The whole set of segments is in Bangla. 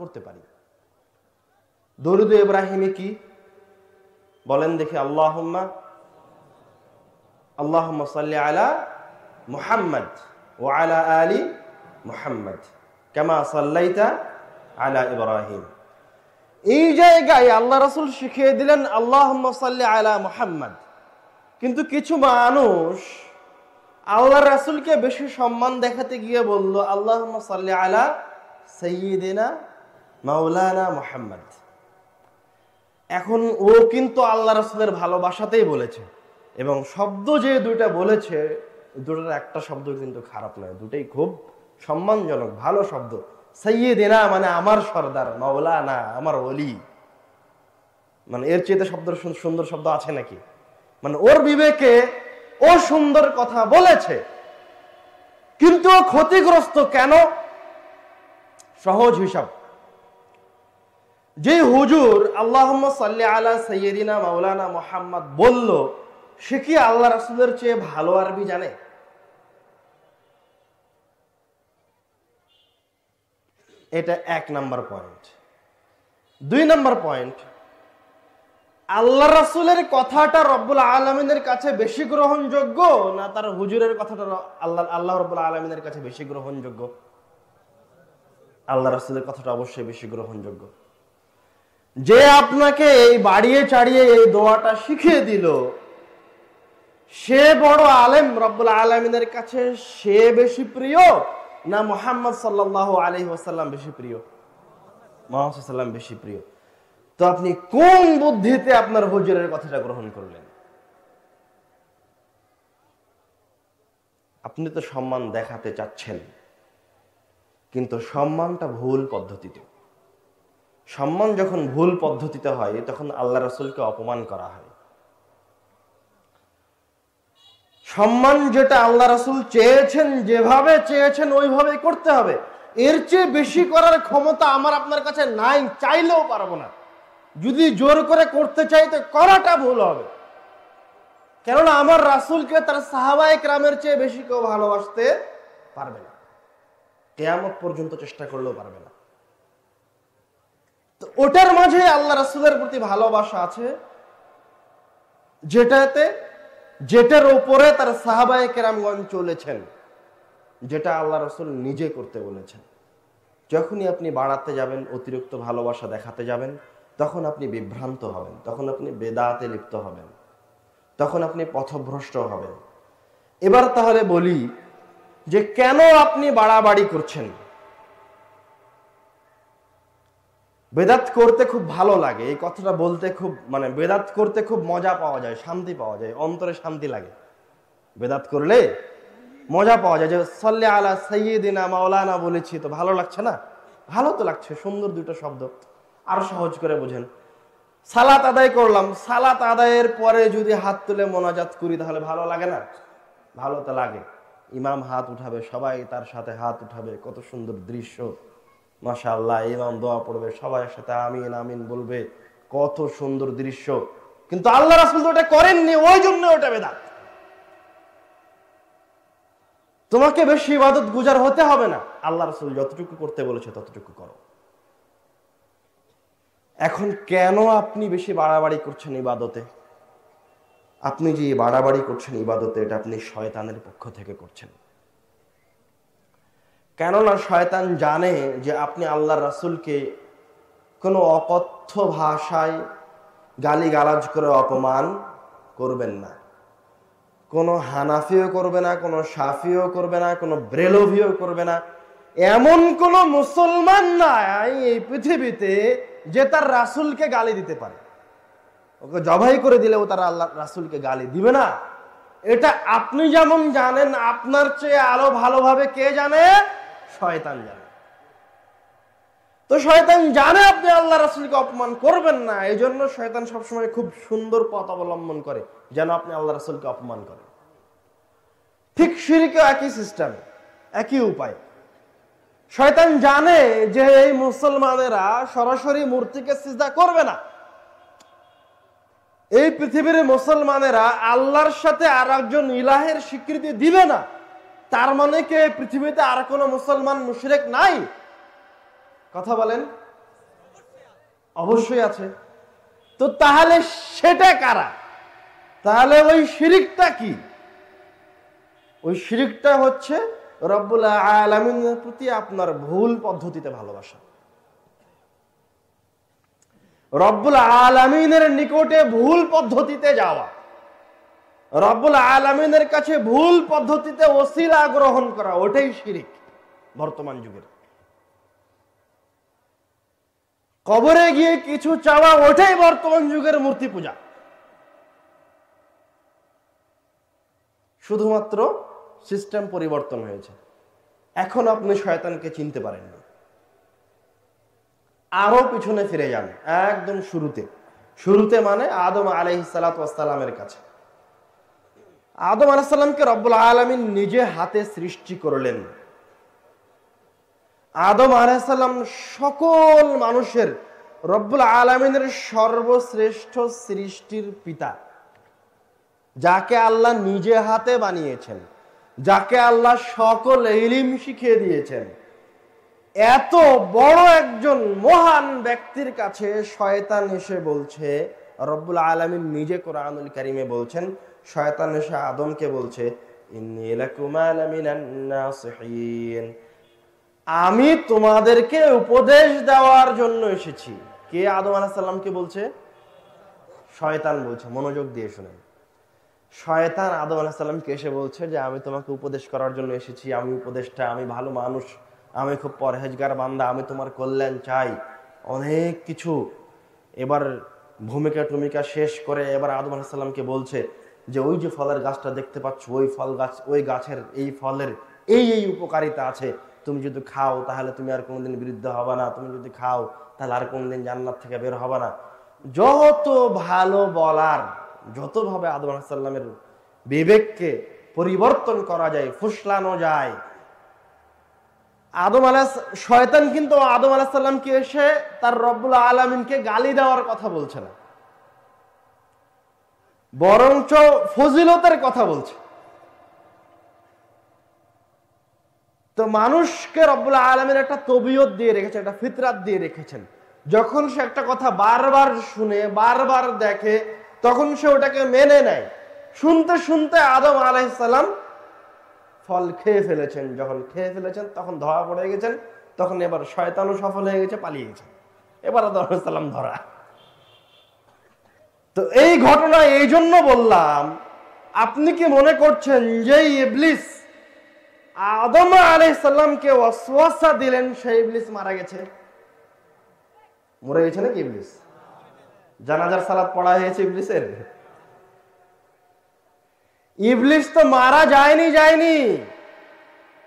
করতে পারি। দরুদ ইব্রাহিমে কি বলেন দেখি? আল্লাহুম্মা সাল্লি আলা মুহাম্মদ ওয়া আলা আলি মুহাম্মদ কামা সাল্লাইতা আলা ইব্রাহিম। এই জায়গায় আল্লাহ রাসূল শিখিয়ে দিলেন আল্লাহুম্মা সাল্লি আলা মুহাম্মদ। কিন্তু কিছু মানুষ আল্লাহ রাসূলকে বেশি সম্মান দেখাতে গিয়ে বলল আল্লাহুম্মা সাল্লি আলা সাইয়্যিদিনা মাওলানা মুহাম্মদ। এখন ও কিন্তু আল্লাহ রাসূলের ভালোবাসাতেই বলেছে, এবং শব্দ যে দুইটা বলেছে দুটোর একটা শব্দ কিন্তু খারাপ নয়, দুটোই খুব সম্মানজনক ভালো শব্দ। সাইয়্যিদিনা মানে আমার সর্দার, মাওলানা আমার ওলি, মানে এর চেয়ে সুন্দর শব্দ আছে নাকি? মানে ওর বিবেকে ও সুন্দর কথা বলেছে, কিন্তু ও ক্ষতিগ্রস্ত কেন? সহজ হিসাব, যে হুজুর আল্লাহুম্মা সাল্লি আলা সাইয়্যিদিনা মাওলানা মুহাম্মদ বলল, সে কি আল্লাহ রাসূলের চেয়ে ভালো আরবি জানে? এটা 1 নাম্বার পয়েন্ট। 2 নাম্বার পয়েন্ট, আল্লাহ রাসূলের কথাটা রব্বুল আলামিনের কাছে বেশি গ্রহণযোগ্য না তার হুজুরের কথাটা আল্লাহ রব্বুল আলামিনের কাছে বেশি গ্রহণযোগ্য? আল্লাহ রাসূলের কথাটা অবশ্যই বেশি গ্রহণযোগ্য। যে আপনাকে এই বাড়িয়ে চাড়িয়ে এই দোয়াটা শিখিয়ে দিল, সে বড় আলেম রব্বুল আলামিনের কাছে সে বেশি প্রিয় না মুহাম্মদ সাল্লাল্লাহু আলাইহি ওয়াসাল্লাম বেশি প্রিয়? মুহাম্মদ সাল্লাল্লাহু আলাইহি বেশি প্রিয়। তো আপনি কোন বুদ্ধিতে আপনার হুজুরের কথাটা গ্রহণ করলেন? আপনি তো সম্মান দেখাতে চাচ্ছেন, কিন্তু সম্মানটা ভুল পদ্ধতিতে। সম্মান যখন ভুল পদ্ধতিতে হয় তখন আল্লাহ রাসূলকে অপমান করা হয়। সম্মান যেটা আল্লাহ রাসূল চেয়েছেন, যেভাবে চেয়েছেন ওইভাবে করতে হবে। এর চেয়ে বেশি করার ক্ষমতা আমার আপনার কাছে নাই, চাইলেও পারবো না। যদি জোর করে করতে চাই তো করাটা ভুল হবে, কেননা আমার রাসূলকে তার সাহাবায়ে কেরামের চেয়ে বেশি কেউ ভালোবাসতে পারবে না, কিয়ামত পর্যন্ত চেষ্টা করলেও পারবে না। তো ওটার মাঝে আল্লাহ রাসূলের প্রতি ভালোবাসা আছে, যেটার উপরে তার সাহাবায়ে কেরামগণ চলেছেন, যেটা আল্লাহ রাসূল নিজে করতে বলেছেন। যখনই আপনি বাড়াতে যাবেন, অতিরিক্ত ভালোবাসা দেখাতে যাবেন, তখন আপনি বিভ্রান্ত হবেন, তখন আপনি বেদাতে লিপ্ত হবেন, তখন আপনি পথভ্রষ্ট হবেন। এবার তাহলে বলি যে কেন আপনি বাড়াবাড়ি করছেন? বেদাত করতে খুব ভালো লাগে, এই কথাটা বলতে খুব বেদাত করতে খুব মজা পাওয়া যায়, শান্তি পাওয়া যায়, অন্তরে শান্তি লাগে। বেদাত করলে মজা পাওয়া যায়, যে সাল্লি আলা সাইয়্যিদিনা মাওলানা বলেছি তো ভালো লাগছে না? ভালো তো লাগছে, সুন্দর দুটো শব্দ। আরো সহজ করে বুঝেন, সালাত আদায় করলাম, সালাত আদায়ের পরে যদি হাত তুলে মোনাজাত করি তাহলে ভালো লাগে না? ভালো তো লাগে। ইমাম হাত উঠাবে, সবাই তার সাথে হাত উঠাবে, কত সুন্দর দৃশ্য, মাশাআল্লাহ। ইমাম দোয়া পড়বে, সবাই সাথে আমিন আমিন বলবে, কত সুন্দর দৃশ্য। কিন্তু আল্লাহ রাসূল তো ওটা করেননি, ওই জন্য ওটা বেদাত। তোমাকে বেশি ইবাদত গুজার হতে হবে না, আল্লাহ রাসূল যতটুকু করতে বলেছে ততটুকু করো। এখন কেন আপনি বেশি বাড়াবাড়ি করছেন ইবাদতে? আপনি যে বাড়াবাড়ি করছেন ইবাদতে, এটা আপনি শয়তানের পক্ষ থেকে করছেন। কেননা শয়তান জানে যে আপনি আল্লাহর রাসূলকে কোনো অকথ্য ভাষায় গালিগালাজ করে অপমান করবেন না। কোনো হানাফিও করবে না, কোনো শাফিও করবে না, কোনো ব্রেলভিও করবে না। এমন কোন মুসলমান নাই এই পৃথিবীতে যে তার রাসূলকে গালি দিতে পারে। ওকে জবাই করে দিলেও তারা আল্লাহ রাসূলকে গালি দিবে না। এটা আপনি যেমন জানেন, আপনার চেয়ে আরো ভালোভাবে কে জানে? শয়তান জানে। তো শয়তান জানে আপনি আল্লাহ রাসূলকে অপমান করবেন না, এই জন্য শয়তান সবসময় খুব সুন্দর পথ অবলম্বন করে যেন আপনি আল্লাহ রাসূলকে অপমান করেন। ঠিক শিরকে একই সিস্টেম, একই উপায়। শয়তান জানে যে এই মুসলমানেরা সরাসরি মূর্তিকে সিজদা করবে না, এই পৃথিবীর মুসলমানেরা আল্লাহর সাথে আর একজন ইলাহের স্বীকৃতি দিবে না। তার মানে কি পৃথিবীতে আর কোনো মুসলমান মুশরিক নাই? কথা বলেন। অবশ্যই আছে। তো তাহলে সেটা কারা? তাহলে ওই শিরিকটা কি? ওই শিরিকটা হচ্ছে রব্বুল আলামিনের প্রতি আপনার ভুল পদ্ধতিতে ভালোবাসা, রব্বুল আলামিনের নিকটে ভুল পদ্ধতিতে যাওয়া, রব্বুল আলামিনের কাছে ভুল পদ্ধতিতে ওসিলা গ্রহণ করা, ওটাই শিরিক বর্তমান যুগের। কবরে গিয়ে কিছু চাওয়া, ওটাই বর্তমান যুগের মূর্তি পূজা। শুধুমাত্র সিস্টেম পরিবর্তন হয়েছে। এখন আপনি শয়তানকে চিনতে পারেন না। আরো পিছনে ফিরে যান, একদম শুরুতে মানে আদম আলাইহিস সালাতু ওয়াস সালামের কাছে। আদম আলাইহিস সালামকে রব্বুল আলামিন নিজে হাতে সৃষ্টি করলেন। আদম আলাইহিস সালাম সকল মানুষের রব্বুল আলামিনের সর্বশ্রেষ্ঠ সৃষ্টির পিতা, যাকে আল্লাহ নিজে হাতে বানিয়েছেন, যাকে আল্লাহ সকল ইলম শিখিয়ে দিয়েছেন। এত বড় একজন মহান ব্যক্তির কাছে শয়তান এসে বলছে, রব্বুল আলামিন নিজে কোরআনুল কারীমে বলছেন, শয়তান এসে আদমকে বলছে, ইন্নী লাকুমা লামিনান নাসিহিন, আমি তোমাদেরকে উপদেশ দেওয়ার জন্য এসেছি। কে আদম আলাইহিস সালামকে বলছে? শয়তান বলছে। মনোযোগ দিয়ে শুনেন। শয়তান আদম আলাইহিস সালামকে এসে বলছে যে আমি তোমাকে উপদেশ করার জন্য এসেছি, আমি উপদেশটা, আমি ভালো মানুষ, আমি খুব পরহেজগার বান্দা, আমি তোমার কল্যাণ চাই, অনেক কিছু। এবার ভূমিকা টুমিকা শেষ করে এবার আদম আলাইহিস সালামকে বলছে যে ওই যে ফলের গাছটা দেখতে পাচ্ছ, ওই ফল গাছ, ওই গাছের এই ফলের এই এই উপকারিতা আছে, তুমি যদি খাও তাহলে তুমি আর কোনোদিন বিরুদ্ধ হবে না, তুমি যদি খাও তাহলে আর কোনোদিন জান্নাত থেকে বের হবে না। যত ভালো বলার, যতভাবে আদম আলাইহিস সালামের বিবেককে পরিবর্তন করা যায়, ফুসলানো যায়। শয়তান কিন্তু আদম আলাইহিস সালামকে এসে তার রব্বুল আলামিনকে গালি দেওয়ার কথা বলছে না, বরঞ্চ ফজিলতের কথা বলছে। তো মানুষকে রব্বুল আলামিন একটা তবিয়ত দিয়ে রেখেছেন, একটা ফিতরাত দিয়ে রেখেছেন। যখন সে একটা কথা বারবার শুনে, বারবার দেখে, তখন সে ওটাকে মেনে নেয়। শুনতে শুনতে আদম আলাইহিস সালাম ফল খেয়ে ফেলেছেন। যখন খেয়ে ফেলেছেন তখন ধরা পড়ে গেছেন, তখন এবার শয়তানও সফল হয়ে গেছে, পালিয়ে গেছে। এবার আদম আলাইহিস সালাম ধরা। তো এই ঘটনা এই জন্য বললাম, আপনি কি মনে করছেন যে ইবলিস আদম আলাইহিস সালামকে ওয়াসওয়াসা দিলেন, সেই ইবলিস মারা গেছে? মরে গেছে নাকি ইবলিস? জানাজার সালাত পড়া হয়েছে ইবলিসের? ইবলিস তো মারা যায়নি।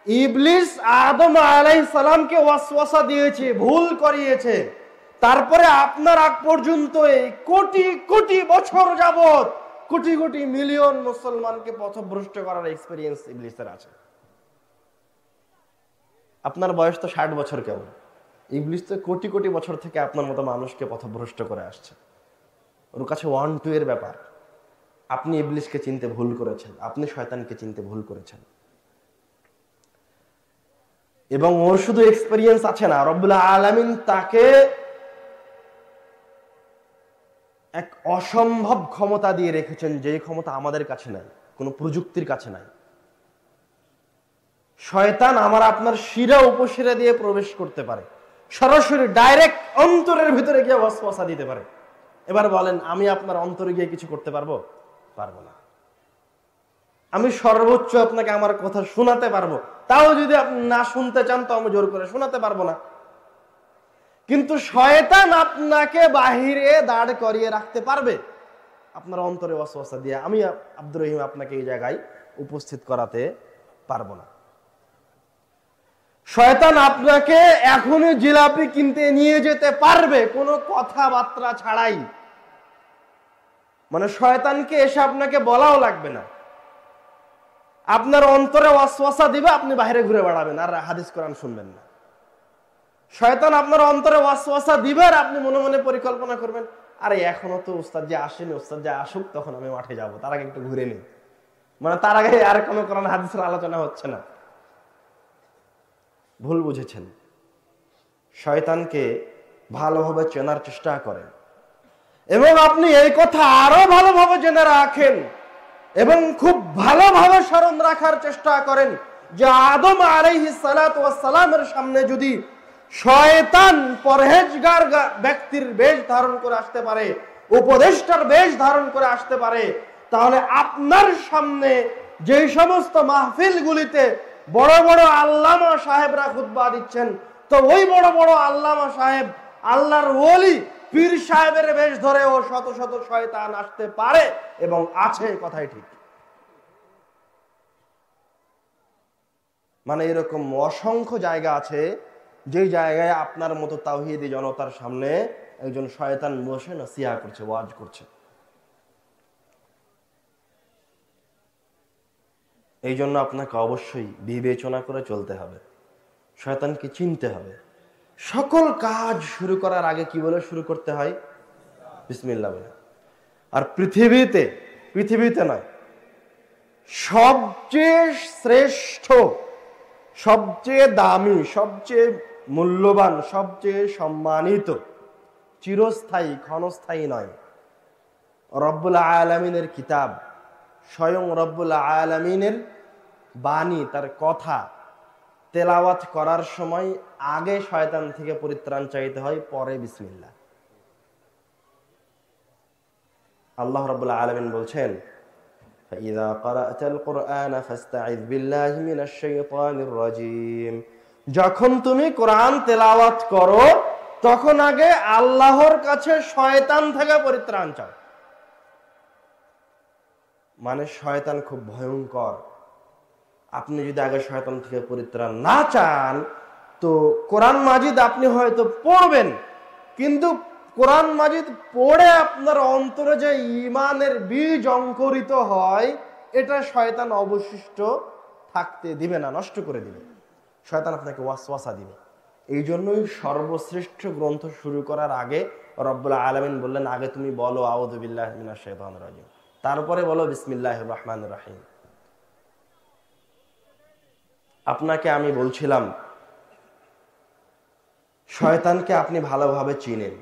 ইবলিস আদম আলাইহিস সালামকে ওয়াসওয়াসা দিয়েছে, ভুল করিয়েছে। তারপরে আপনার আগ পর্যন্ত এই কোটি কোটি বছর যাবত কোটি কোটি মিলিয়ন মুসলমানকে পথভ্রষ্ট করার এক্সপেরিয়েন্স ইবলিসের আছে। আপনার বয়স তো 60 বছর কেবল, ইবলিস তো কোটি কোটি বছর থেকে আপনার মতো মানুষকে পথভ্রষ্ট করে আসছে। ওর কাছে 1-2 এর ব্যাপার। আপনি ইবলিসকে চিনতে ভুল করেছেন, আপনি শয়তানকে চিনতে ভুল করেছেন। এবং ওর শুধু এক্সপেরিয়েন্স আছে না, রব্বুল আলামিন তাকে এক অসম্ভব ক্ষমতা দিয়ে রেখেছেন, যে ক্ষমতা আমাদের কাছে নাই, কোনো প্রযুক্তির কাছে নাই। শয়তান আমার আপনার শিরা উপশিরা দিয়ে প্রবেশ করতে পারে, সরাসরি ডাইরেক্ট অন্তরের ভিতরে গিয়ে ওয়াসওয়াসা দিতে পারে। এবার বলেন, আমি আপনার অন্তরে গিয়ে কিছু করতে পারবো? পারবো না। আমি সর্বোচ্চ আপনাকে আমার কথা শোনাতে পারবো, তাও যদি আপনি না শুনতে চান তো আমি জোর করে শোনাতে পারবো না। কিন্তু শয়তান আপনাকে বাহিরে দাঁড় করিয়ে রাখতে পারবে আপনার অন্তরে ওয়াসওয়াসা দিয়ে। আমি আব্দুর রহিম আপনাকে এই জায়গায় উপস্থিত করাতে পারবো না। শয়তান আপনাকে এখনই জিলাপি কিনতে নিয়ে যেতে পারবে কোনো কথাবার্তা ছাড়াই। মানে শয়তানকে এসে আপনাকে বলাও লাগবে না, আপনার অন্তরে ওয়াসওয়াসা দিবে, আপনি বাইরে ঘুরে বেড়াবেন আর হাদিস কোরআন শুনবেন না। শয়তান আপনার অন্তরে ওয়াসওয়াসা দিবে আর আপনি মনে মনে পরিকল্পনা করবেন, আরে এখনো তো উস্তাদ যে আসেনি, উস্তাদ যে আসুক তখন আমি মাঠে যাব, তার আগে একটু ঘুরে নিই। মানে তার আগে আর কোনো কোরআন হাদিসের আলোচনা হচ্ছে না। ভুল বুঝেছেন। শয়তানকে ভালোভাবে চেনার চেষ্টা করেন এবং আপনি এই কথা আরো ভালোভাবে জেনে রাখেন এবং খুব ভালোভাবে স্মরণ রাখার চেষ্টা করেন যে আদম আলাইহিস সালাতু ওয়াস সালামের সামনে যদি শয়তান পরহেজগার ব্যক্তির বেশ ধারণ করে আসতে পারে, উপদেষ্টার বেশ ধারণ করে আসতে পারে, তাহলে আপনার সামনে যে সমস্ত মাহফিলগুলিতে বড় বড় আল্লামা সাহেবরা খুতবা দিচ্ছেন, তো ওই বড় বড় আল্লামা সাহেব, আল্লাহর ওলি পীর সাহেবের বেশ ধরেও শত শত শয়তান আসতে পারে এবং আছে, কথাই ঠিক। মানে এরকম অসংখ্য জায়গা আছে যে জায়গায় আপনার মতো তাওহীদি জনতার সামনে একজন শয়তান বসে নসিহত করছে, ওয়াজ করছে। এই জন্য আপনাকে অবশ্যই বিবেচনা করে চলতে হবে, শয়তানকে চিনতে হবে। সকল কাজ শুরু করার আগে কি বলে শুরু করতে হয়? বিসমিল্লাহ বলে। আর পৃথিবীতে নয়, সবচেয়ে শ্রেষ্ঠ, সবচেয়ে দামি, সবচেয়ে মূল্যবান, সবচেয়ে সম্মানিত, চিরস্থায়ী, ক্ষণস্থায়ী নয়, রব্বুল আলামিনের কিতাব, স্বয়ং রব্বুল আলামিনের বাণী, তার কথা তেলাওয়াত করার সময় আগে শয়তান থেকে পরিত্রাণ চাইতে হয়, পরে বিসমিল্লাহ। আল্লাহ রাব্বুল আলামিন বলছেন, فإذا قرأت القرآن فاستعذ بالله من الشيطان الرجيم। যখন তুমি কোরআন তেলাওয়াত করো তখন আগে আল্লাহর কাছে শয়তান থেকে পরিত্রাণ চাও। মানে শয়তান খুব ভয়ঙ্কর। আপনি যদি আগে শয়তান থেকে পরিত্রাণ না চান তো কোরআন মাজিদ আপনি হয়তো পড়বেন, কিন্তু কোরআন মাজিদ পড়ে আপনার অন্তরে যে ঈমানের বীজ অঙ্কুরিত হয় এটা শয়তান অবশিষ্ট থাকতে দিবে না, নষ্ট করে দিবে। শয়তান আপনাকে ওয়াসওয়াসা দিবে। এই জন্যই সর্বশ্রেষ্ঠ গ্রন্থ শুরু করার আগে রব্বুল আলামিন বললেন, আগে তুমি বলো আউযু বিল্লাহি মিনাশ শাইতানির রাজিম, তারপরে বলো বিসমিল্লাহির রহমানির রহিম। আপনাকে আমি বলছিলাম শয়তানকে আপনি ভালোভাবে চিনেন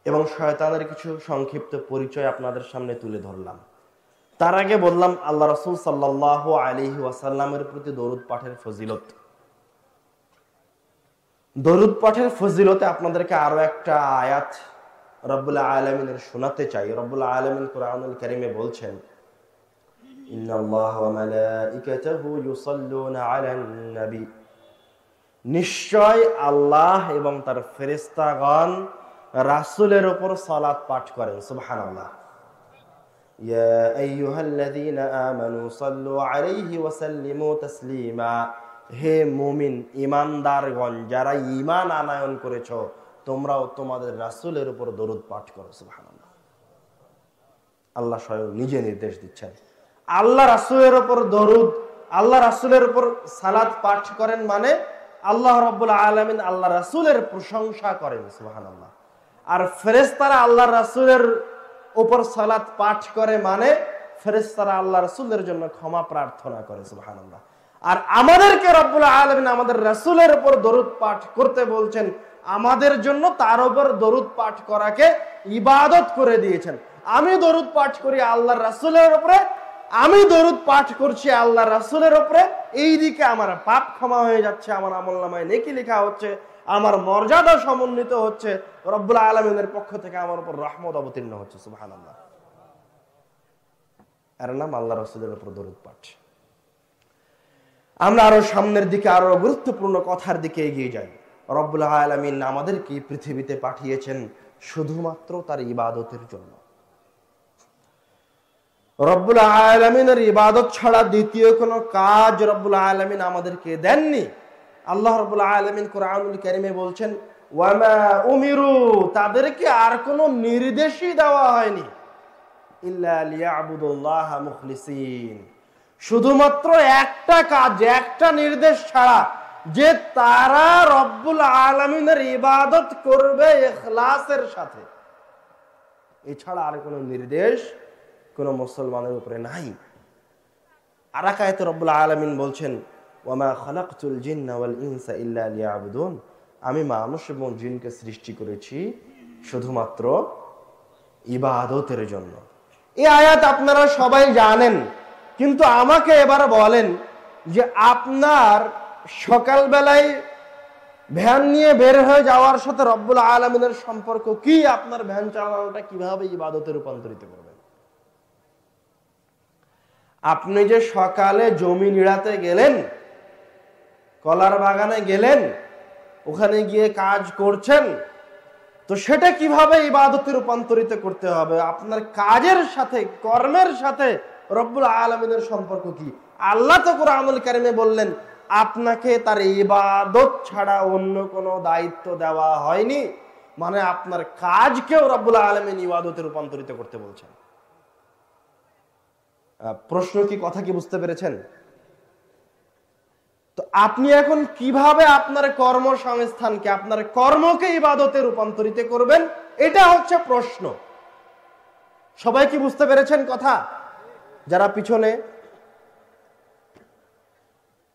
এবং শয়তানের কিছু সংক্ষিপ্ত পরিচয় আপনাদের সামনে তুলে ধরলাম। তার আগে বললাম আল্লাহ রাসূল সাল্লাল্লাহু আলাইহি ওয়াসাল্লামের প্রতি দরুদ পাঠের ফজিলত। দরুদ পাঠের ফজিলতে আপনাদেরকে আরো একটা আয়াত রব্বুল আলামিনের শোনাতে চাই। রব্বুল আলামিন কোরআনুল কারীমে বলছেন, ইন্নাল্লাহা ওয়া মালাইকাতাহু ইউসাল্লুনা আলান নবী, নিশ্চয় আল্লাহ এবং তার ফেরেশতাগণ রাসূলের উপর সালাত পাঠ করেন। সুবহানাল্লাহ। ইয়া আইয়ুহাল্লাযীনা আমানু সাল্লু আলাইহি ওয়া সাল্লিমু তাসলিমা, হে মুমিন ঈমানদারগণ, যারা ঈমান আনয়ন করেছো তোমরাও তোমাদের রাসূলের উপর দরুদ পাঠ করো। সুবহানাল্লাহ। আল্লাহ স্বয়ং নিজে নির্দেশ দিচ্ছেন। আল্লাহ রাসূলের উপর দরুদ, আল্লাহ রাসূলের উপর সালাত পাঠ করেন মানে আল্লাহ রাব্বুল আলামিন আল্লাহ রাসূলের প্রশংসা করেন। সুবহানাল্লাহ। আর ফেরেশতারা আল্লাহ রাসূলের উপর সালাত পাঠ করে মানে ফেরেশতারা আল্লাহ রাসূলের জন্য ক্ষমা প্রার্থনা করে। সুবহানাল্লাহ। আর আমাদেরকে রব্বুল আলামিন আমাদের রাসূলের উপর দরুদ পাঠ করতে বলছেন, আমাদের জন্য তার উপর দরুদ পাঠ করাকে ইবাদত করে দিয়েছেন। আমি দরুদ পাঠ করি আল্লাহর রাসূলের উপরে, আমি দরুদ পাঠ করছি আল্লাহর রাসূলের উপরে, এই দিকে আমার পাপ ক্ষমা হয়ে যাচ্ছে, আমার আমলনামায় নেকি লেখা হচ্ছে, আমার মর্যাদা সমুন্নীত হচ্ছে, রব্বুল আলামিনের পক্ষ থেকে আমার উপর রহমত অবতীর্ণ হচ্ছে। সুবহানাল্লাহ। এর নাম আল্লাহ রাসূলের উপর দরুদ পাঠ। আমরা আরো সামনের দিকে আরো গুরুত্বপূর্ণ কথার দিকে এগিয়ে যাই। রব্বুল আলামিন আমাদেরকে পৃথিবীতে পাঠিয়েছেন শুধুমাত্র তার ইবাদতের জন্য। রব্বুল আলামিনের ইবাদত ছাড়া দ্বিতীয় কোনো কাজ রব্বুল আলামিন আমাদেরকে দেননি। আল্লাহ রাব্বুল আলামিন কোরআনুল কারীমে বলছেন, ওয়ামা উমিরু, তাদেরকে আর কোনো নির্দেশই দেওয়া হয়নি, ইল্লা লিয়াবুদুল্লাহা মুখলিসিন, শুধুমাত্র একটা কাজ, একটা নির্দেশ ছাড়া, যে তারা রব্বুল আলামিনের ইবাদত করবে ইখলাসের সাথে। এছাড়া আর কোনো নির্দেশ কোন মুসলমানের উপরে নাই। আর এক আয়াতে রব্বুল আলামিন বলছেন, ওয়ামা খালাকতুল জিন্না ওয়াল ইনসা ইল্লা লিয়াবুদুন, আমি মানুষ এবং জিনকে সৃষ্টি করেছি শুধুমাত্র ইবাদতের জন্য। এই আয়াত আপনারা সবাই জানেন, কিন্তু আমাকে এবার বলেন যে আপনার সকালবেলায় ভ্যান নিয়ে বের হয়ে যাওয়ার সাথে রব্বুল আলামিনের সম্পর্ক কি? আপনার ভ্যান চালানোটা কিভাবে ইবাদতে রূপান্তরিত করবেন? আপনি যে সকালে জমি নিড়াতে গেলেন, কলার বাগানে গেলেন, ওখানে গিয়ে কাজ করছেন, তো সেটা কিভাবে ইবাদতে রূপান্তরিত করতে হবে? আপনার কাজের সাথে, কর্মের সাথে রব্বুল আলামিনের সম্পর্ক কি? আল্লাহ তো কুরআনুল কারীমে বললেন আপনাকে তার ইবাদত ছাড়া অন্য কোনো দায়িত্ব দেওয়া হয়নি, মানে আপনার কাজকেও রব্বুল আলামিন ইবাদতে রূপান্তরিত করতে বলছেন। প্রশ্ন কি, কথা কি বুঝতে পেরেছেন? তো আপনি এখন কিভাবে আপনার কর্মসংস্থানকে, আপনার কর্মকে ইবাদতে রূপান্তরিত করবেন, এটা হচ্ছে প্রশ্ন। সবাই কি বুঝতে পেরেছেন কথা? যারা পিছনে,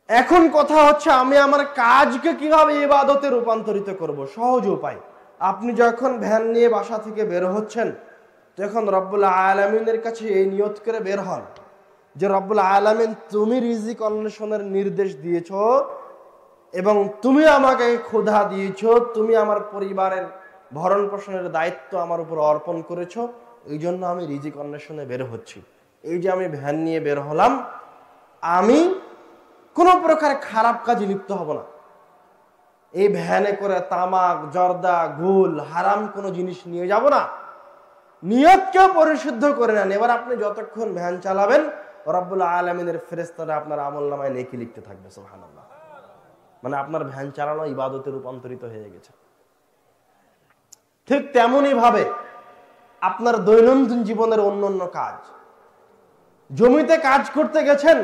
এখন কথা হচ্ছে আমি আমার কাজকে কিভাবে ইবাদতে রূপান্তরিত করব। সহজ উপায়, আপনি যখন ভ্যান নিয়ে বাসা থেকে বের হচ্ছেন, তখন রব্বুল আলামিনের কাছে এই নিয়ত করে বের হন যে রব্বুল আলামিন, তুমি রিজিক অন্বেষণের নির্দেশ দিয়েছো এবং তুমি আমাকে ক্ষুধা দিয়েছো, তুমি আমার পরিবারের ভরণ পোষণের দায়িত্ব আমার উপর অর্পণ করেছো, এই জন্য আমি রিজিক অন্বেষণে বের হচ্ছি। এই যে আমি ভ্যান নিয়ে বের হলাম, আমি কোনো প্রকার খারাপ কাজে লিপ্ত হব না। এই ভ্যানে করে তামাক, জর্দা, গুল, হারাম কোনো জিনিস নিয়ে যাব না। নিয়তকেও পরিশুদ্ধ করে নেন। এবার আপনি যতক্ষণ ভ্যান চালাবেন, রব্বুল আলামিনের ফেরেশতারা আপনার আমলনামায় নেকি লিখতে থাকবে। সুবহানাল্লাহ। মানে আপনার ভ্যান চালানো ইবাদতে রূপান্তরিত হয়ে গেছে। ঠিক তেমনি ভাবে আপনার দৈনন্দিন জীবনের অন্যান্য কাজ, জমিতে কাজ করতে গেছেন,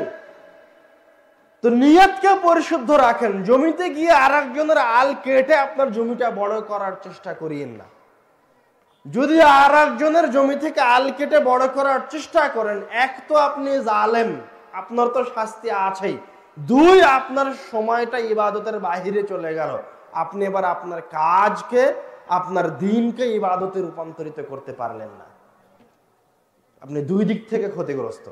তো নিয়তকে পরিশুদ্ধ রাখেন। জমিতে গিয়ে আরেকজনের আল কেটে আপনার জমিটা বড় করার চেষ্টা করিয়েন না। যদি আরেকজনের জমি থেকে আল কেটে বড় করার চেষ্টা করেন, এক তো আপনি জালেম, আপনার তো শাস্তি আছেই, দুই আপনার সময়টা ইবাদতের বাহিরে চলে গেল। আপনি এবার আপনার কাজকে, আপনার দিনকে ইবাদতে রূপান্তরিত করতে পারলেন না। আপনি দুই দিক থেকে ক্ষতিগ্রস্ত।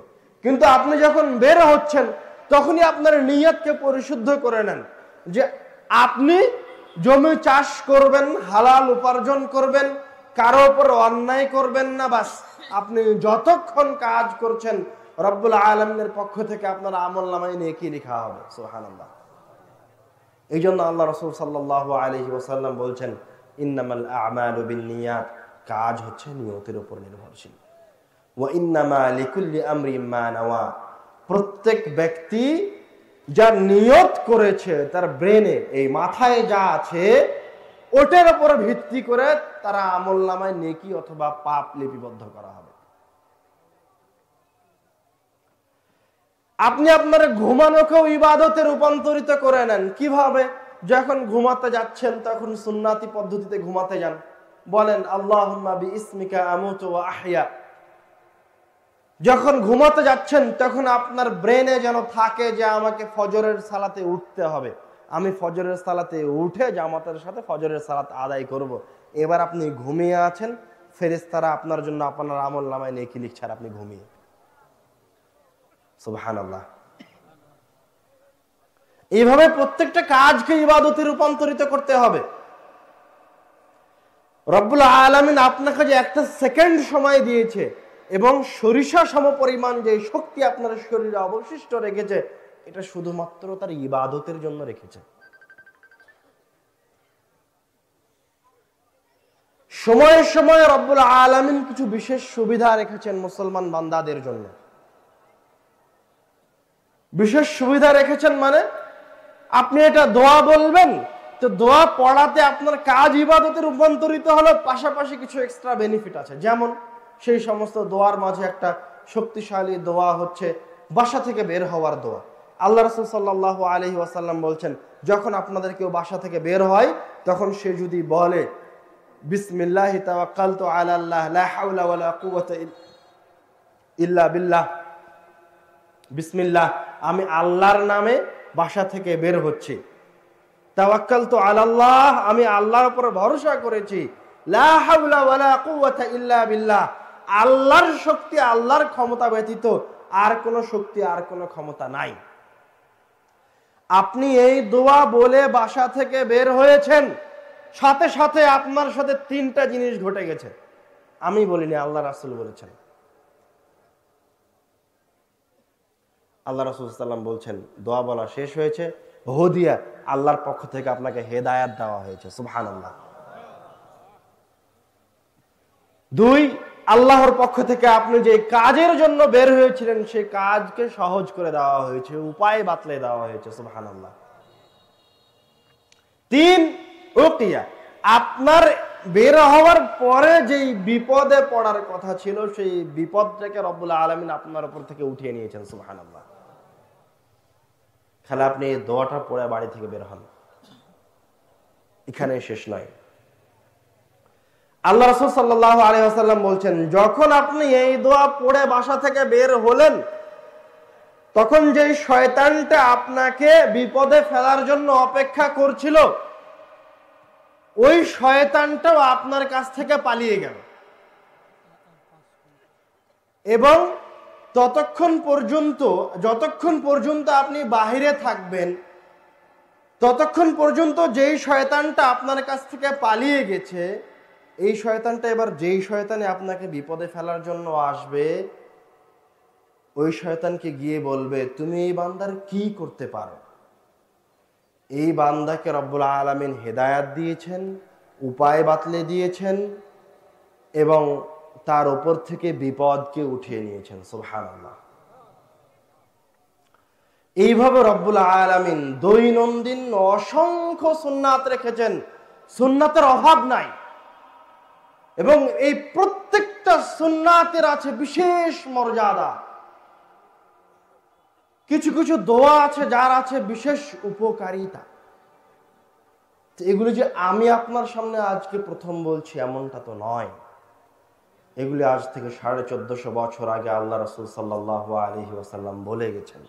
কিন্তু আপনি যখন বের হচ্ছেন, তখনই আপনার নিয়তকে পরিশুদ্ধ করে নেন যে আপনি জমি চাষ করবেন, হালাল উপার্জন করবেন, কারো উপর অন্যায় করবেন না। বাস আপনি যতক্ষণ কাজ করছেন, রব্বুল আলামিনের পক্ষ থেকে আপনার আমলনামায় নেকি লেখা হবে। সুবহানাল্লাহ। এই জন্য আল্লাহ রাসূল সাল্লাল্লাহু আলাইহি ওয়াসাল্লাম বলছেন, ইন্নামাল আ'মালু বিন্নিয়াত, কাজ হচ্ছে নিয়তের উপর নির্ভরশীল। ওয়া ইন্নামা লিকুল্লি আমরিন মা নাওয়া, প্রত্যেক ব্যক্তি যা নিয়ত করেছে, তার ব্রেনে, এই মাথায় যা আছে, ওটার উপর ভিত্তি করে তারা আমলনামায় নেকি অথবা পাপ লিপিবদ্ধ করা হবে। আপনি আপনার ঘুমানোকেও ইবাদতে রূপান্তরিত করে নেন। কিভাবে? যখন ঘুমাতে যাচ্ছেন তখন সুন্নাতি পদ্ধতিতে ঘুমাতে যান। বলেন আল্লাহুম্মা বিইসমিকা আমুতু ওয়া আহইয়া। যখন ঘুমাতে যাচ্ছেন তখন আপনার ব্রেনে যেন থাকে যে আমাকে ফজরের সালাতে উঠতে হবে, আমি ফজরের সালাতে উঠে জামাতের সাথে ফজরের সালাত আদায় করব। এবার আপনি ঘুমিয়ে আছেন, ফেরেশতারা আপনার জন্য আপনার আমলনামায় নেকি লিখছে, আর আপনি ঘুমিয়ে। সুবহানাল্লাহ। এইভাবে প্রত্যেকটা কাজকে ইবাদতে রূপান্তরিত করতে হবে। রব্বুল আলামিন আপনাকে যে একটা সেকেন্ড সময় দিয়েছে এবং সরিষা সমপরিমাণ যে শক্তি আপনার শরীরে অবশিষ্ট রেখেছে, এটা শুধুমাত্র তার ইবাদতের জন্য রেখেছে। সময়ে সময়ে রব্বুল আলামিন কিছু বিশেষ সুবিধা রেখেছেন মুসলমান বান্দাদের জন্য। বিশেষ সুবিধা রেখেছেন মানে আপনি এটা দোয়া বলবেন, তো দোয়া পড়াতে আপনার কাজ ইবাদতে রূপান্তরিত হলো, পাশাপাশি কিছু এক্সট্রা বেনিফিট আছে। যেমন সেই সমস্ত দোয়ার মাঝে একটা শক্তিশালী দোয়া হচ্ছে বাসা থেকে বের হওয়ার দোয়া। আল্লাহ রাসূল সাল্লাল্লাহু আলাইহি ওয়াসাল্লাম বলছেন, যখন আপনাদের কেউ বাসা থেকে বের হয়, তখন সে যদি বলে বিসমিল্লাহি তাওয়াক্কালতু আলা আল্লাহ লা হাওলা ওয়ালা কুওয়াতা ইল্লা বিল্লাহ, বিসমিল্লাহ, আমি আল্লাহর নামে বাসা থেকে বের হচ্ছি, তাওয়াক্কালতু আলাল্লাহ, আমি আল্লাহর উপর ভরসা করেছি, লা হাওলা ওয়ালা কুওয়াতা ইল্লা বিল্লাহ, আল্লাহর শক্তি, আল্লাহর ক্ষমতা ব্যতীত আর কোনো শক্তি, আর কোনো ক্ষমতা নাই। আপনি এই দোয়া বলে বাসা থেকে বের হয়েছেন, সাথে সাথে আপনার সাথে 3টা জিনিস ঘটে গেছে। আমি বলিনি, আল্লাহ রাসূল বলেছেন। আল্লাহ রাসূল সাল্লাল্লাহু আলাইহি ওয়াসাল্লাম বলছেন, দোয়া বলা শেষ হয়েছে, হদিয়া, আল্লাহর পক্ষ থেকে আপনাকে হেদায়াত দেওয়া হয়েছে। সুবহানাল্লাহ। 2, আল্লাহর পক্ষ থেকে আপনি যে কাজের জন্য বের হয়েছিলেন সেই কাজকে সহজ করে দেওয়া হয়েছে, উপায় বাতলে দেওয়া হয়েছে। সুবহানাল্লাহ। 3, রুকিয়া, আপনার বের হওয়ার পরে যেই বিপদে পড়ার কথা ছিল সেই বিপদটাকে রব্বুল আলামিন আপনার উপর থেকে উঠিয়ে নিয়েছেন। সুবহানাল্লাহ। খালি আপনি এই দোয়াটা পড়ে বাড়ি থেকে বের হন, এখানে শেষ নয়। আল্লাহ রাসূল সাল্লাল্লাহু আলাইহি ওয়াসাল্লাম বলছেন, যখন আপনি এই দোয়া পড়ে বাসা থেকে বের হলেন, তখন যে শয়তানটা আপনাকে বিপদে ফেলার জন্য অপেক্ষা করছিল, ওই শয়তানটাও আপনার কাছ থেকে পালিয়ে গেল। এবং যতক্ষণ পর্যন্ত আপনি বাহিরে থাকবেন, ততক্ষণ পর্যন্ত যেই শয়তানটা আপনার কাছ থেকে পালিয়ে গেছে, এই শয়তানটা এবার যেই শয়তানে আপনাকে বিপদে ফেলার জন্য আসবে, ওই শয়তানকে গিয়ে বলবে, তুমি এই বান্দার কি করতে পারো? এই বান্দাকে রব্বুল আলামিন হেদায়াত দিয়েছেন, উপায় বাতলে দিয়েছেন এবং তার উপর থেকে বিপদকে উঠিয়ে নিয়েছেন। সুবহানাল্লাহ। এইভাবে রব্বুল আলামিন দৈনন্দিন অসংখ্য সুন্নাত রেখেছেন, সুন্নাতের অভাব নাই। এবং এই প্রত্যেকটা সুন্নাতের আছে বিশেষ মর্যাদা। কিছু কিছু দোয়া আছে যার আছে বিশেষ উপকারিতা। এগুলি যে আমি আপনার সামনে আজকে প্রথম বলছি এমনটা তো নয়, এগুলি আজ থেকে 1450 বছর আগে আল্লাহ রাসূল সাল্লাল্লাহু আলাইহি ওয়াসাল্লাম বলে গেছেন।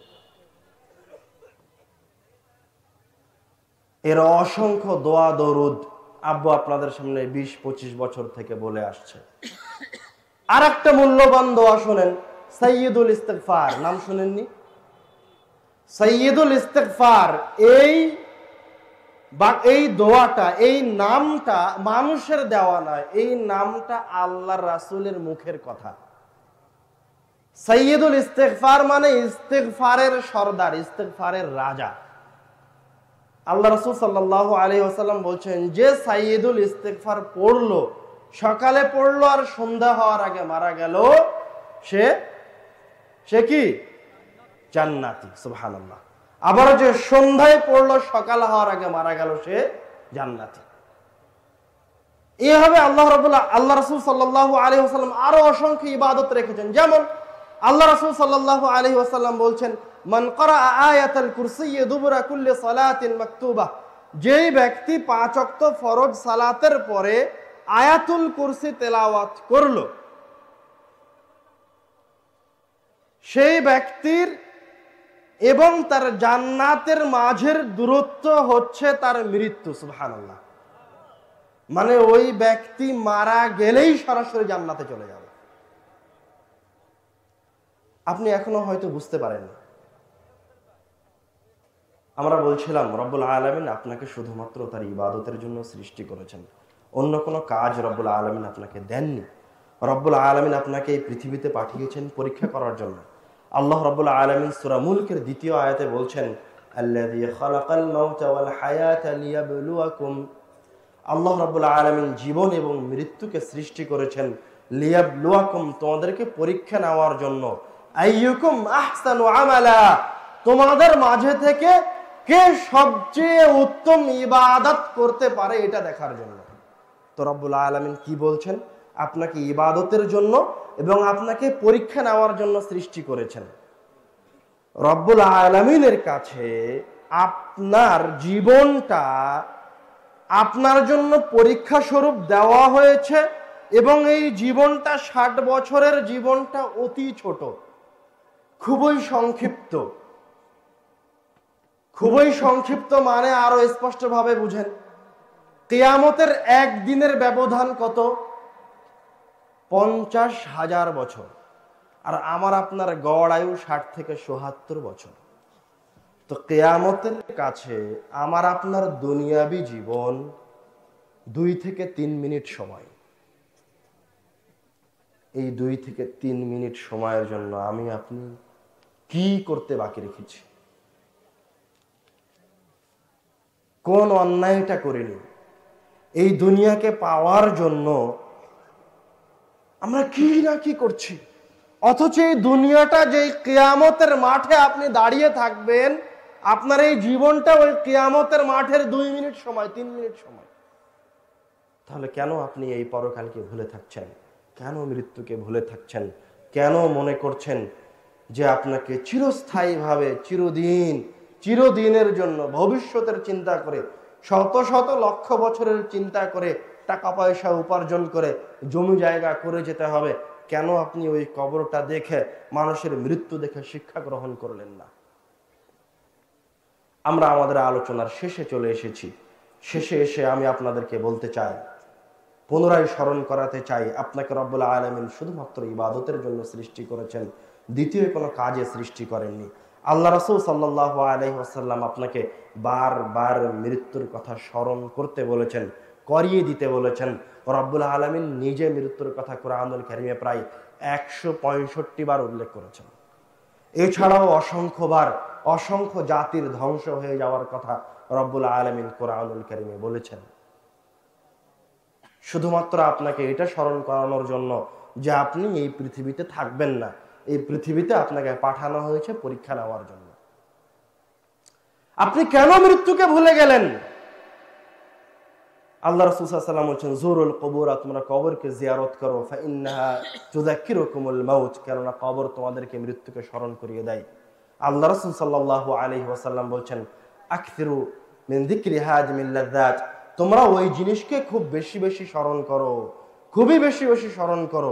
এর অসংখ্য দোয়া দরুদ আব্বু আপনাদের সামনে 20-25 বছর থেকে বলে আসছে। আর একটা মূল্যবান দোয়া শোনেন, সাইয়্যিদুল ইস্তিগফার, নাম শুনেননি? সাইয়্যিদুল ইস্তিগফার, এই দোয়াটা, এই নামটা মানুষের দেওয়া নয়, এই নামটা আল্লাহর রাসূলের মুখের কথা। সাইয়্যিদুল ইস্তিগফার মানে ইস্তিগফারের সরদার, ইস্তিগফারের রাজা। আল্লাহ রাসূল সাল্লাল্লাহু আলাইহি ওয়াসাল্লাম বলছেন, যে সাইয়্যিদুল ইস্তিগফার পড়লো, সকালে পড়লো আর সন্ধ্যা হওয়ার আগে মারা গেল, সে কি? জান্নাতি। সুবহানাল্লাহ। আবার যে সন্ধ্যায় পড়লো, সকাল হওয়ার আগে মারা গেল, সে জান্নাতি। এইভাবে আল্লাহ রাসূল সাল্লাল্লাহু আলাইহি ওয়াসাল্লাম আরো অসংখ্য ইবাদত রেখেছেন। যেমন আল্লাহ রাসূল সাল্লাল্লাহু আলাইহি ওয়াসাল্লাম বলছেন, মান ক্বারাআ আয়াতাল কুরসিয়্যি দুবুরা কুল্লি সালাতিন মাকতুবা, যেই ব্যক্তি 5 ওয়াক্ত ফরজ সালাতের পরে আয়াতুল কুরসি তেলাওয়াত করলো, সেই ব্যক্তির এবং তার জান্নাতের মাঝের দূরত্ব হচ্ছে তার মৃত্যু। সুবহানাল্লাহ। মানে ওই ব্যক্তি মারা গেলেই সরাসরি জান্নাতে চলে যাবে। আপনি এখনো হয়তো বুঝতে পারেন। আমরা বলছিলাম রব্বুল আলামিন আপনাকে শুধুমাত্র তার ইবাদতের জন্য সৃষ্টি করেছেন, অন্য কোনো কাজ রব্বুল আলামিন আপনাকে দেননি। রব্বুল আলামিন আপনাকে এই পৃথিবীতে পাঠিয়েছেন পরীক্ষা করার জন্য। আল্লাহ রাব্বুল আলামিন সূরা মুলকের 2য় আয়াতে বলছেন, আল্লাযী খালাকাল মাউতা ওয়াল হায়াতা লিয়াবলুয়াকুম, আল্লাহ রাব্বুল আলামিন জীবন এবং মৃত্যুকে সৃষ্টি করেছেন লিয়াবলুয়াকুম, তোমাদেরকে পরীক্ষা নেওয়ার জন্য। আইয়ুকুম আহসানু আমালা, তোমাদের মাঝে থেকে কে সবচেয়ে উত্তম ইবাদত করতে পারে এটা দেখার জন্য। তো রব্বুল আলামিন কি বলছেন? আপনাকে ইবাদতের জন্য এবং আপনাকে পরীক্ষা নেওয়ার জন্য সৃষ্টি করেছেন। রব্বুল আলামিনের কাছে আপনার জীবনটা আপনার জন্য পরীক্ষা স্বরূপ দেওয়া হয়েছে এবং এই জীবনটা 60 বছরের জীবনটা অতি ছোট, খুবই সংক্ষিপ্ত, খুবই সংক্ষিপ্ত মানে আরো স্পষ্ট ভাবে বুঝেন, কিয়ামতের একদিনের ব্যবধান কত? 50,000 বছর। আর আমার আপনার গড় আয়ু 60 থেকে ৭৭ বছর। তো কিয়ামতের কাছে আমার আপনার দুনিয়াবি জীবন 2 থেকে 3 মিনিট সময়। এই 2 থেকে 3 মিনিট সময়ের জন্য আমি আপনি কি করতে বাকি রেখেছি? কোন অন্যায়টা করিনি? এই দুনিয়াকে পাওয়ার জন্য আমরা কি না কি করছি, অথচ এই দুনিয়াটা যে কিয়ামতের মাঠে আপনি দাঁড়িয়ে থাকবেন, আপনার এই জীবনটা ওই কিয়ামতের মাঠের 2 মিনিট সময়, 3 মিনিট সময়। তাহলে কেন আপনি এই পরকালকে ভুলে থাকছেন? কেন মৃত্যুকে ভুলে থাকছেন? কেন মনে করছেন যে আপনাকে চিরস্থায়ীভাবে চিরদিনের জন্য ভবিষ্যতের চিন্তা করে, শত শত লক্ষ বছরের চিন্তা করে, টাকা পয়সা উপার্জন করে জমি জায়গা করে যেতে হবে? কেন আপনি ওই কবরটা দেখে, মানুষের মৃত্যু দেখে শিক্ষা গ্রহণ করলেন না? আমরা আমাদের আলোচনার শেষে চলে এসেছি। শেষে এসে আমি আপনাদেরকে বলতে চাই, পুনরায় স্মরণ করাতে চাই, আপনাকে রব্বুল আলামিন শুধুমাত্র ইবাদতের জন্য সৃষ্টি করেছেন, দ্বিতীয় কোনো কাজে সৃষ্টি করেননি। আল্লাহ রাসূল সাল্লাল্লাহু আলাইহি ওয়াসাল্লাম আপনাকে বারবার মৃত্যুর কথা স্মরণ করতে বলেছেন, করিয়ে দিতে বলেছেন। রব্বুল আলামিন নিজে মৃত্যুর কথা কোরআনুল কারীমে প্রায় 165 বার উল্লেখ করেছেন। এছাড়াও অসংখ্য জাতির ধ্বংস হয়ে যাওয়ার কথা রব্বুল আলামিন কোরআনুল কারীমে বলেছেন। শুধুমাত্র আপনাকে এটা স্মরণ করানোর জন্য যে আপনি এই পৃথিবীতে থাকবেন না, এই পৃথিবীতে আপনাকে পাঠানো হয়েছে পরীক্ষা নেওয়ার জন্য। আপনি কেন মৃত্যুকে ভুলে গেলেন? আল্লাহ রাসূল সাল্লাল্লাহু আলাইহি ওয়াসাল্লাম বলেছেন, জুরুল কুবুর, তোমরা কবরকে জিয়ারত করো, ফাইন্নাহা তুযাক্কিরুকুমুল মাউত, কেননা কবর তোমাদেরকে মৃত্যুকে স্মরণ করিয়ে দেয়। আল্লাহ রাসূল সাল্লাল্লাহু আলাইহি ওয়াসাল্লাম বলেছেন, আকসিরু মিন যিকরি হাজিমিল লাযযাত, তোমরা ওই জিনিসকে খুব বেশি বেশি স্মরণ করো, খুবই বেশি বেশি স্মরণ করো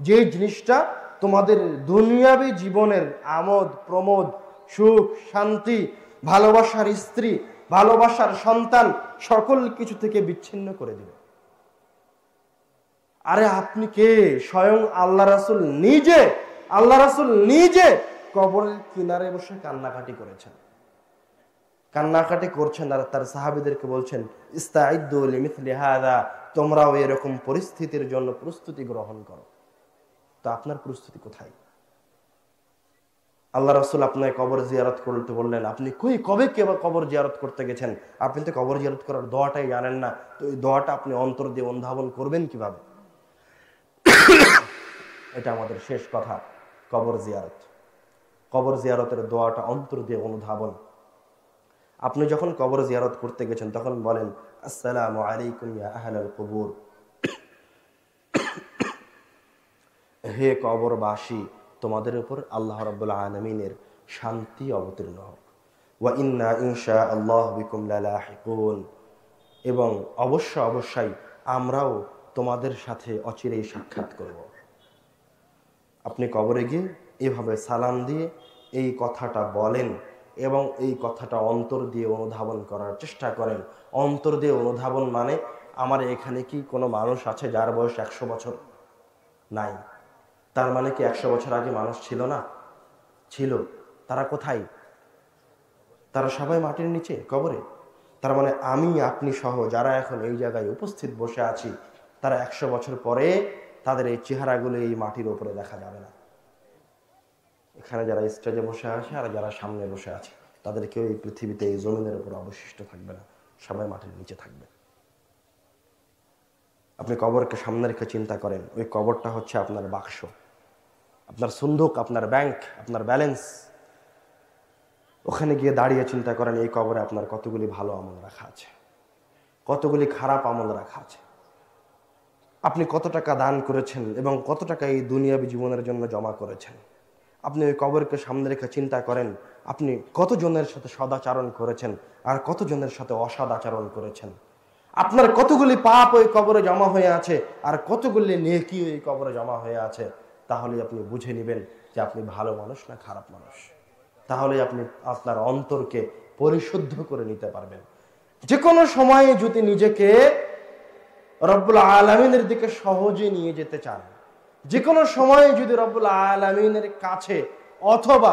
যে জিনিসটা তোমাদের দুনিয়াবী জীবনের আমোদ প্রমোদ, সুখ শান্তি, ভালোবাসার স্ত্রী, ভালোবাসার সন্তান, সকল কিছু থেকে বিচ্ছিন্ন করে দিবে। আরে আপনি কে? স্বয়ং আল্লাহ রাসূল নিজে কবরের কিনারে বসে কান্নাকাটি করছেেন, আর তার সাহাবীদেরকে বলছেন, ইস্তাইদ্দু লিমিসলি হাযা, তোমরাও এরকম পরিস্থিতির জন্য প্রস্তুতি গ্রহণ করো। তো আপনার প্রস্তুতি কোথায়? আল্লাহ রাসূল আপনাকে কবর জিয়ারত করতে বললেন, আপনি কবে কবর জিয়ারত করতে গেছেন? আপনি তো কবর জিয়ারত করার দোয়াটাই জানেন না, তো এই দোয়াটা আপনি অন্তর দিয়ে অনুধাবন করবেন কিভাবে? এটা আমাদের শেষ কথা। কবর জিয়ারতের দোয়াটা অন্তর দিয়ে অনুধাবন। আপনি যখন কবর জিয়ারত করতে গেছেন তখন বলেন, আসসালামু আলাইকুম ইয়া আহলাল কুবুর, হে কবরবাসী, তোমাদের উপর আল্লাহ রাব্বুল আলামিনের শান্তি অবতীর্ণ হোক। ওয়া ইন্না ইনশাআল্লাহ বিকুম লালাহিকুন, এবং অবশ্যই আমরাও তোমাদের সাথে অচিরেই সাক্ষাৎ করব। আপনি কবরে গিয়ে এভাবে সালাম দিয়ে এই কথাটা বলেন এবং এই কথাটা অন্তর দিয়ে অনুধাবন করার চেষ্টা করেন। অন্তর দিয়ে অনুধাবন মানে, আমার এখানে কি কোনো মানুষ আছে যার বয়স 100 বছর? নাই। তার মানে কি 100 বছর আগে মানুষ ছিল না? ছিল। তারা কোথায়? তারা সবাই মাটির নিচে কবরে। তার মানে আমি আপনি সহ যারা এখন এই জায়গায় উপস্থিত বসে আছি, তারা 100 বছর পরে তাদের এই চেহারাগুলো এই মাটির উপরে দেখা যাবে না। এখানে যারা স্টেজে বসে আছে আর যারা সামনে বসে আছে, তাদের কেউ এই পৃথিবীতে এই জমিনের উপর অবশিষ্ট থাকবে না, সবাই মাটির নিচে থাকবে। আপনি কবরকে সামনে রেখে চিন্তা করেন, ওই কবরটা হচ্ছে আপনার বাক্স, আপনার সুন্দুক, আপনার ব্যাংক, আপনার ব্যালেন্স। ওখানে গিয়ে দাঁড়িয়ে চিন্তা করেন এই কবরে আপনার কতগুলি ভালো আমল রাখা আছে, কতগুলি খারাপ আমল রাখা আছে, আপনি কত টাকা দান করেছেন এবং কত টাকা এই দুনিয়াবী জীবনের জন্য জমা করেছেন। আপনি ওই কবরকে সামনে রেখে চিন্তা করেন আপনি কতজনের সাথে সদাচরণ করেছেন আর কতজনের সাথে অসদাচরণ করেছেন। আপনার কতগুলি পাপ ওই কবরে জমা হয়ে আছে আর কতগুলি নেকি ওই কবরে জমা হয়ে আছে। তাহলে আপনি বুঝে নেবেন যে আপনি ভালো মানুষ না খারাপ মানুষ। তাহলে আপনি আপনার অন্তরকে পরিশুদ্ধ করে নিতে পারবেন। যে কোনো সময়ে যদি নিজেকে রব্বুল আলামিনের দিকে সহজে নিয়ে যেতে চান, যে কোনো সময়ে যদি রব্বুল আলামিনের কাছে অথবা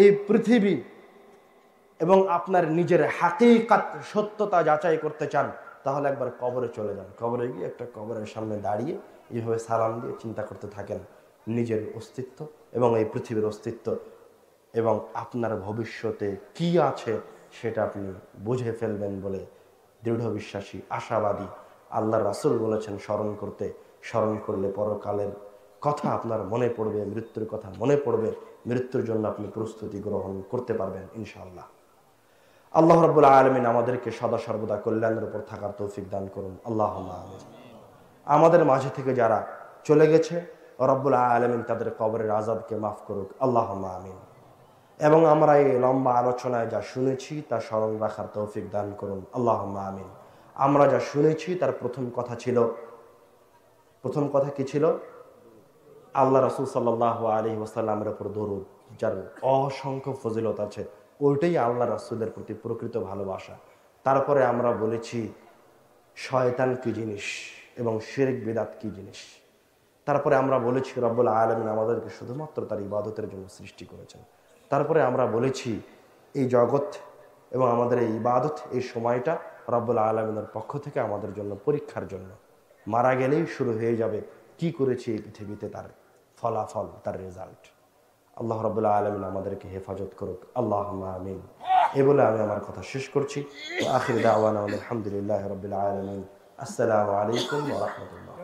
এই পৃথিবী এবং আপনার নিজের হাকিকাত সত্যতা যাচাই করতে চান, তাহলে একবার কবরে চলে যান। কবরে গিয়ে একটা কবরের সামনে দাঁড়িয়ে এইভাবে সালাম দিয়ে চিন্তা করতে থাকেন নিজের অস্তিত্ব এবং এই পৃথিবীর অস্তিত্ব এবং আপনার ভবিষ্যতে কি আছে সেটা আপনি বুঝে ফেলবেন বলে দৃঢ় বিশ্বাসী, আশাবাদী। আল্লাহ রাসূল বলেছেন স্মরণ করলে পরকালের কথা আপনার মনে পড়বে, মৃত্যুর কথা মনে পড়বে, মৃত্যুর জন্য আপনি প্রস্তুতি গ্রহণ করতে পারবেন ইনশাআল্লাহ। আল্লাহ রাব্বুল আলামিন আমাদেরকে সদা সর্বদা কল্যাণের উপর থাকার তৌফিক দান করুন, আল্লাহুম্মা আমিন। আমাদের মাঝে থেকে যারা চলে গেছে, রব্বুল আলামিন তাদের কবরের আযাবকে মাফ করুক, আল্লাহুম্মা আমিন। এবং আমরা এই লম্বা আলোচনায় যা শুনেছি তা স্মরণ রাখার তৌফিক দান করুন, আল্লাহুম্মা আমিন। আমরা যা শুনেছি তার প্রথম কথা কি ছিল? আল্লাহ রাসূল সাল্লাল্লাহু আলাইহি ওয়াসাল্লামের উপর দরুদ, যার অসংখ্য ফজিলত আছে, ওইটাই আল্লাহ রাসূলের প্রতি প্রকৃত ভালোবাসা। তারপরে আমরা বলেছি শয়তান কি জিনিস এবং শিরক বিদআত কি জিনিস। তারপরে আমরা বলেছি রব্বুল আলামিন আমাদেরকে শুধুমাত্র তার ইবাদতের জন্য সৃষ্টি করেছেন। তারপরে আমরা বলেছি এই জগৎ এবং আমাদের এই ইবাদত, এই সময়টা রব্বুল আলামিনের পক্ষ থেকে আমাদের জন্য পরীক্ষার জন্য। মারা গেলেই শুরু হয়ে যাবে কি করেছি এই পৃথিবীতে, তার ফলাফল, তার রেজাল্ট। আল্লাহ রাব্বুল আলামিন আমাদেরকে হেফাজত করুক, আল্লাহুম্মা আমিন। এই বলে আমি আমার কথা শেষ করছি। আখির দাওয়ানা আলহামদুলিল্লাহি রাব্বিল আলামিন। আসসালামু আলাইকুম ওয়া রাহমাতুল্লাহ।